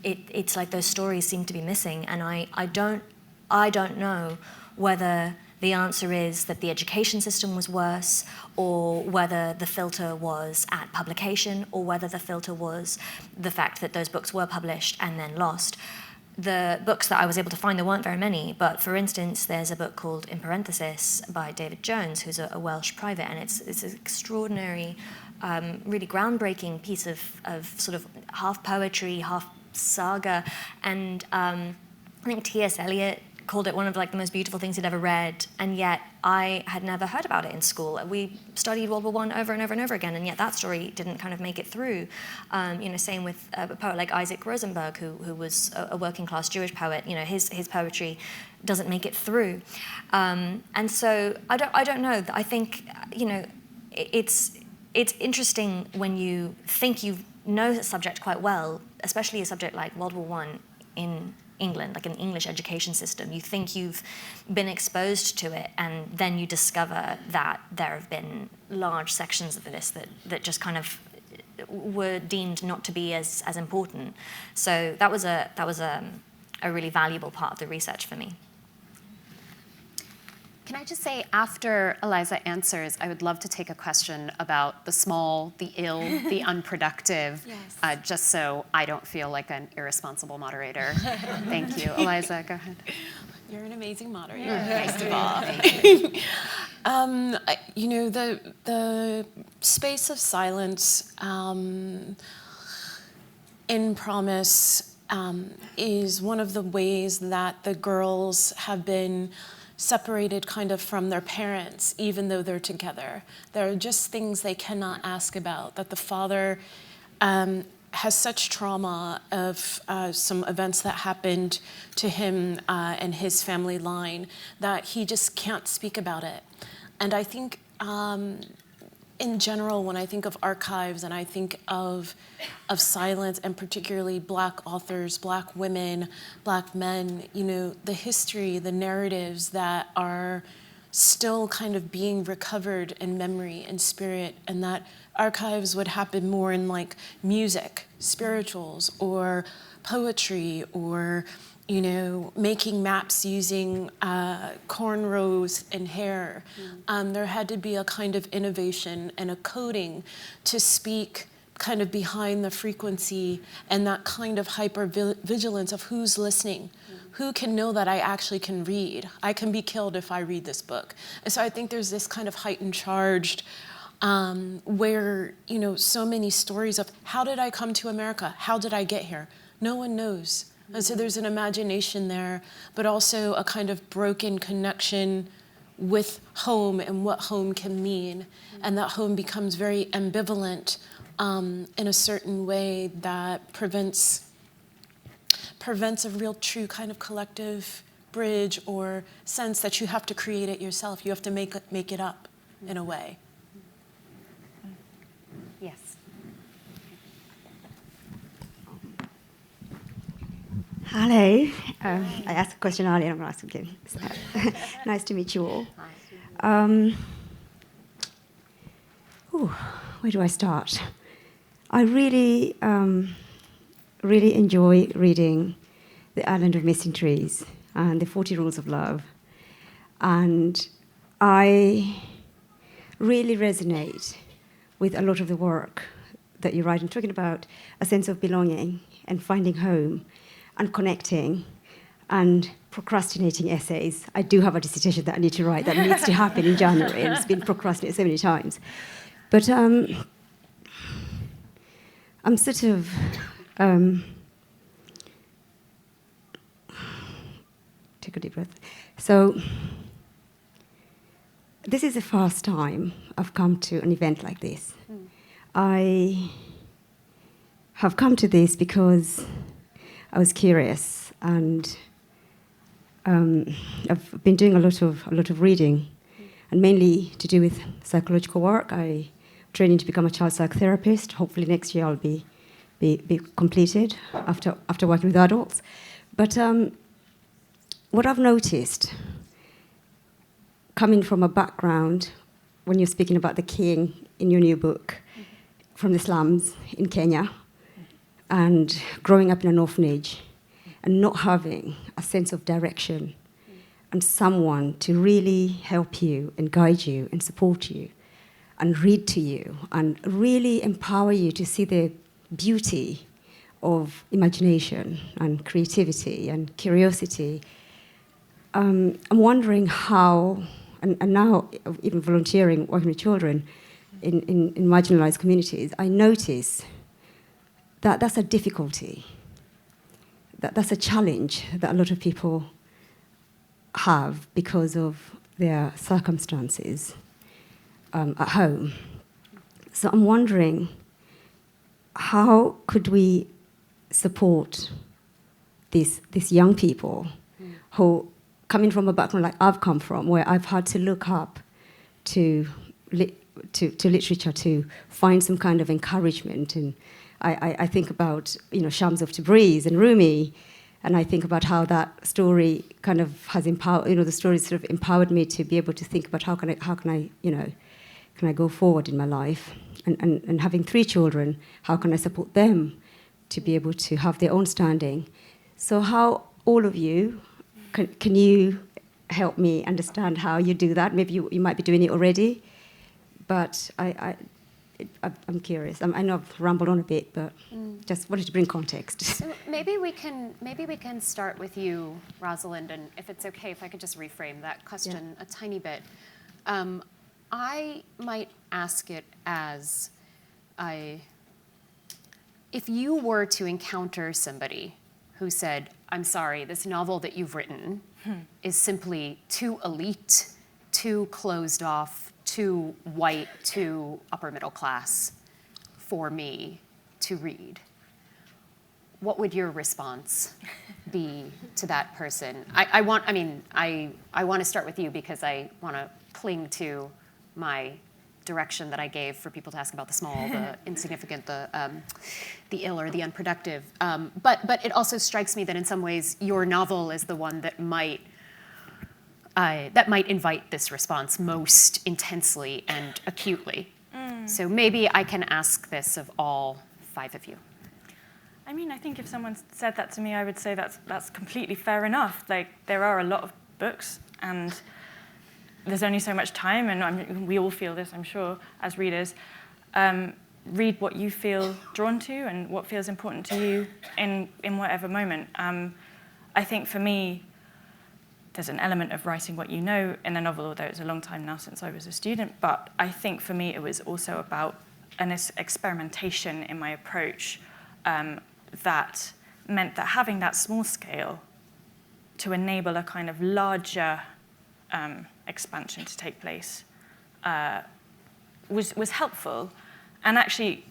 it's like those stories seem to be missing, and I don't know whether the answer is that the education system was worse, or whether the filter was at publication, or whether the filter was the fact that those books were published and then lost. The books that I was able to find, there weren't very many, but for instance, there's a book called In Parenthesis by David Jones, who's a Welsh private, and it's an extraordinary, really groundbreaking piece of sort of half poetry, half saga, and I think T.S. Eliot called it one of like the most beautiful things he'd ever read, and yet I had never heard about it in school. We studied World War One over and over and over again, and yet that story didn't kind of make it through. Same with a poet like Isaac Rosenberg, who was a working class Jewish poet. His poetry doesn't make it through, and so I don't know. I think it's interesting when you think you know a subject quite well, especially a subject like World War One in England, like an English education system. You think you've been exposed to it, and then you discover that there have been large sections of this that just kind of were deemed not to be as important. So that was a really valuable part of the research for me. Can I just say, after Eliza answers, I would love to take a question about the small, the ill, the unproductive, Yes. just so I don't feel like an irresponsible moderator. Thank you. Eliza, go ahead. You're an amazing moderator, Yeah. first of all. The space of silence in Promise is one of the ways that the girls have been separated kind of from their parents, even though they're together. There are just things they cannot ask about, that the father has such trauma of some events that happened to him and his family line that he just can't speak about it. And I think in general, when I think of archives and I think of silence, and particularly Black authors, Black women, Black men, the history, the narratives that are still kind of being recovered in memory and spirit, and that archives would happen more in like music, spirituals, or poetry, or making maps using cornrows and hair. There had to be a kind of innovation and a coding to speak kind of behind the frequency, and that kind of hyper-vigilance of who's listening. Who can know that I actually can read? I can be killed if I read this book. And so I think there's this kind of heightened charged where, so many stories of how did I come to America? How did I get here? No one knows. And so there's an imagination there, but also a kind of broken connection with home and what home can mean. And that home becomes very ambivalent in a certain way that prevents a real true kind of collective bridge or sense that you have to create it yourself. You have to make it up in a way. Yes. Hello. I asked a question earlier, I'm going to ask again. Nice to meet you all. Where do I start? I really, really enjoy reading The Island of Missing Trees and The 40 Rules of Love. And I really resonate with a lot of the work that you write, and talking about a sense of belonging and finding home and connecting and procrastinating essays. I do have a dissertation that I need to write that needs to happen in January, and it's been procrastinated so many times. But I'm sort of take a deep breath. So this is the first time I've come to an event like this. I have come to this because I was curious, and I've been doing a lot of reading and mainly to do with psychological work. I'm training to become a child psychotherapist. Hopefully next year I'll be completed after working with adults. But what I've noticed, coming from a background, when you're speaking about the king in your new book, from the slums in Kenya, and growing up in an orphanage, and not having a sense of direction, and someone to really help you and guide you and support you, and read to you, and really empower you to see the beauty of imagination and creativity and curiosity. I'm wondering how, and now even volunteering, working with children in marginalized communities, I notice that that's a difficulty, that's a challenge that a lot of people have because of their circumstances at home. So I'm wondering, how could we support these young people who, coming from a background like I've come from, where I've had to look up to literature to find some kind of encouragement, and I think about Shams of Tabriz and Rumi, and I think about how that story kind of has empowered, the story sort of empowered me to be able to think about how can I go forward in my life, and having 3 children, how can I support them to be able to have their own standing? So how, all of you, can you help me understand how you do that? Maybe you might be doing it already, but I'm curious. I know I've rambled on a bit, but just wanted to bring context. So maybe we can start with you, Rosalind, and if it's okay, if I could just reframe that question a tiny bit. I might ask it as, if you were to encounter somebody who said, I'm sorry, this novel that you've written is simply too elite, too closed off, too white, too upper middle class for me to read, what would your response be to that person? I want to start with you because I want to cling to my direction that I gave for people to ask about the small, the insignificant, the ill or the unproductive. But it also strikes me that in some ways your novel is the one that might invite this response most intensely and acutely. So maybe I can ask this of all 5 of you. I mean, I think if someone said that to me, I would say that's completely fair enough. Like, there are a lot of books, and there's only so much time, and we all feel this, I'm sure, as readers. Read what you feel drawn to and what feels important to you in whatever moment. I think for me, there's an element of writing what you know in a novel, although it's a long time now since I was a student, but I think for me it was also about an experimentation in my approach that meant that having that small scale to enable a kind of larger expansion to take place was helpful. And actually,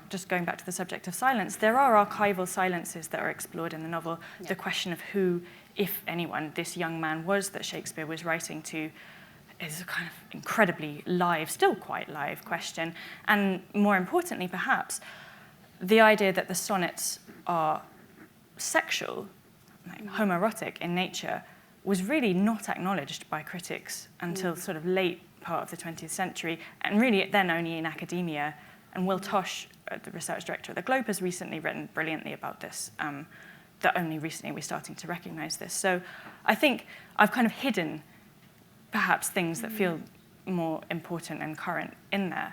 just going back to the subject of silence, there are archival silences that are explored in the novel. Yeah. The question of who, if anyone, this young man was that Shakespeare was writing to is a kind of incredibly live, still quite live question. And more importantly, perhaps, the idea that the sonnets are sexual, like homoerotic in nature, was really not acknowledged by critics until sort of late part of the 20th century, and really then only in academia. And Will Tosh, the research director at the Globe, has recently written brilliantly about this, that only recently we're starting to recognize this. So I think I've kind of hidden perhaps things that feel more important and current in there.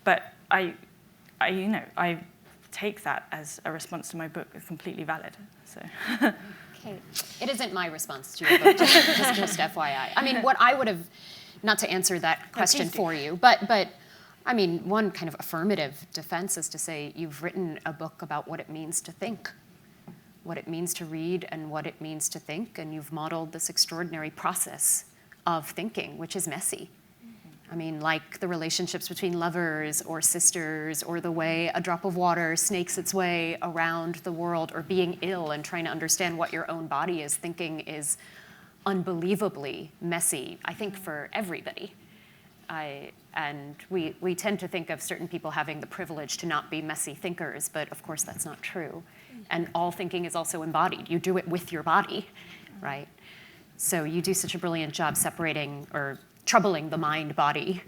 But I take that as a response to my book as completely valid. So. Okay. It isn't my response to your book, just FYI. I mean, what I would have, not to answer that question for you, but I mean, one kind of affirmative defense is to say you've written a book about what it means to think, what it means to read and what it means to think, and you've modeled this extraordinary process of thinking, which is messy. I mean, like the relationships between lovers or sisters, or the way a drop of water snakes its way around the world, or being ill and trying to understand what your own body is thinking is unbelievably messy, I think, for everybody. And we tend to think of certain people having the privilege to not be messy thinkers, but of course that's not true. And all thinking is also embodied. You do it with your body, right? So you do such a brilliant job separating or troubling the mind-body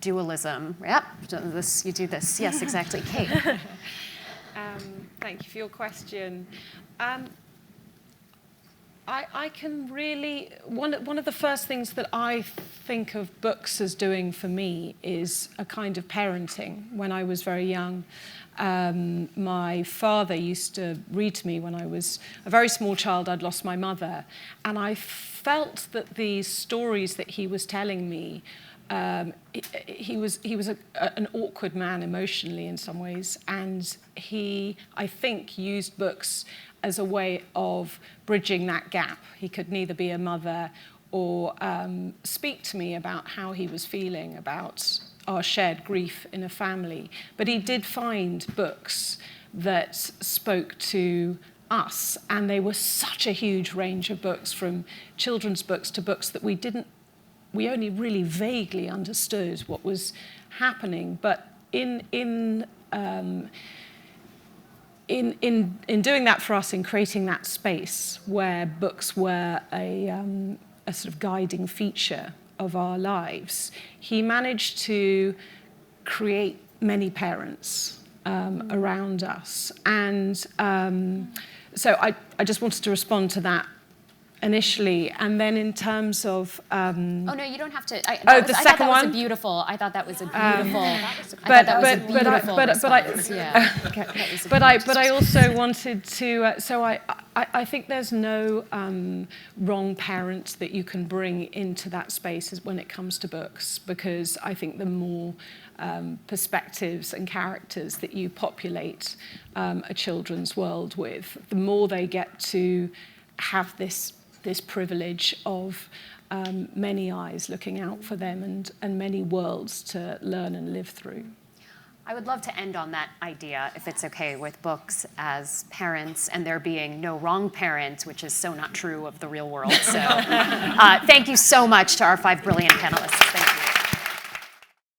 dualism. Yep, you do this. Yes, exactly. Kate. Thank you for your question. I can really, one of the first things that I think of books as doing for me is a kind of parenting. When I was very young, my father used to read to me when I was a very small child. I'd lost my mother, and I felt that the stories that he was telling me, he was an awkward man emotionally in some ways, and he, I think, used books as a way of bridging that gap. He could neither be a mother or speak to me about how he was feeling about our shared grief in a family. But he did find books that spoke to us, and they were such a huge range of books, from children's books to books that we only really vaguely understood what was happening. But in doing that for us, in creating that space where books were a sort of guiding feature of our lives, he managed to create many parents around us. And so I just wanted to respond to that initially, and then in terms of oh no, you don't have to. the I thought second that was one. a beautiful. I thought that was a beautiful. But I also wanted to. So I think there's no wrong parent that you can bring into that space when it comes to books, because I think the more perspectives and characters that you populate a children's world with, the more they get to have this privilege of many eyes looking out for them, and many worlds to learn and live through. I would love to end on that idea, if it's okay, with books as parents, and there being no wrong parent, which is so not true of the real world. So thank you so much to our 5 brilliant panelists. Thank you.